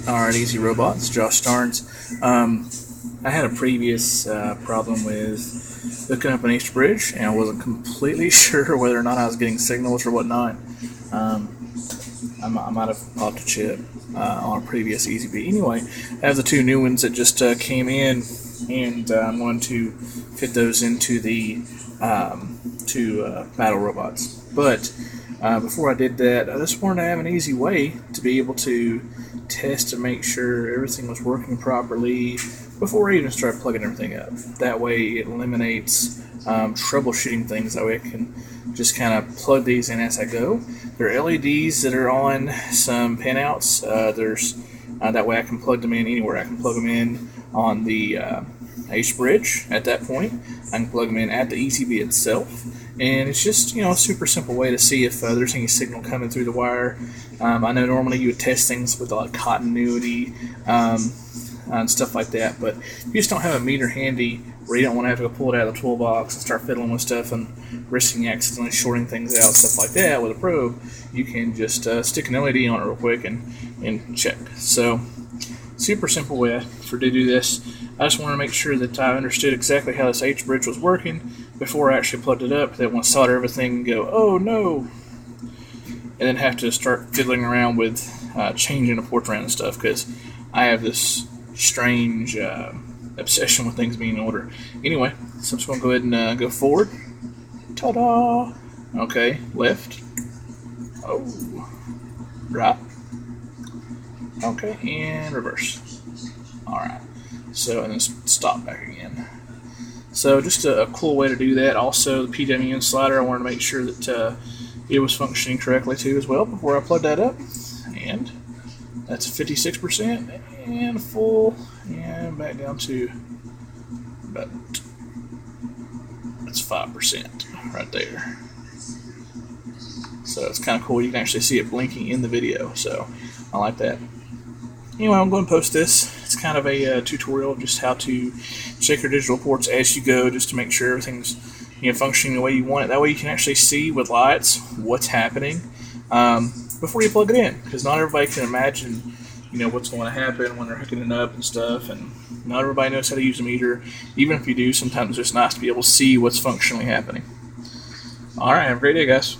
Alright, Easy Robots, Josh Starnes. I had a previous problem with hooking up an H bridge, and I wasn't completely sure whether or not I was getting signals or whatnot. I might have popped a chip on a previous Easy B. Anyway, I have the two new ones that just came in, and I'm going to fit those into the two battle robots. But before I did that, I just wanted to have an easy way to be able to test to make sure everything was working properly before I even start plugging everything up. That way it eliminates troubleshooting things. That way I can just kind of plug these in as I go. There are LEDs that are on some pinouts. That way I can plug them in anywhere. I can plug them in on the H bridge at that point. I can plug them in at the ECB itself. And it's just, a super simple way to see if there's any signal coming through the wire. I know normally you would test things with like continuity and stuff like that, but if you just don't have a meter handy where you don't want to have to go pull it out of the toolbox and start fiddling with stuff and risking accidentally shorting things out, stuff like that with a probe, you can just stick an LED on it real quick and check. So, super simple way to do this. I just wanted to make sure that I understood exactly how this H bridge was working before I actually plugged it up. That when I solder everything and go, oh no, and then have to start fiddling around with changing the ports around and stuff, because I have this strange obsession with things being in order. Anyway, so I'm just going to go ahead and go forward. Ta-da! Okay, left. Oh, right. Okay, and reverse. Alright, so and then stop back again. So just a cool way to do that. Also, the PWM slider, I wanted to make sure that it was functioning correctly too as well before I plugged that up. And that's 56% and full, and back down to about, that's 5% right there. So it's kind of cool. You can actually see it blinking in the video, so I like that. Anyway, I'm going to post this. It's kind of a tutorial of just how to check your digital ports as you go, just to make sure everything's functioning the way you want it. That way you can actually see with lights what's happening before you plug it in, because not everybody can imagine what's going to happen when they're hooking it up and stuff, and not everybody knows how to use a meter. Even if you do, sometimes it's just nice to be able to see what's functionally happening. Alright, have a great day, guys.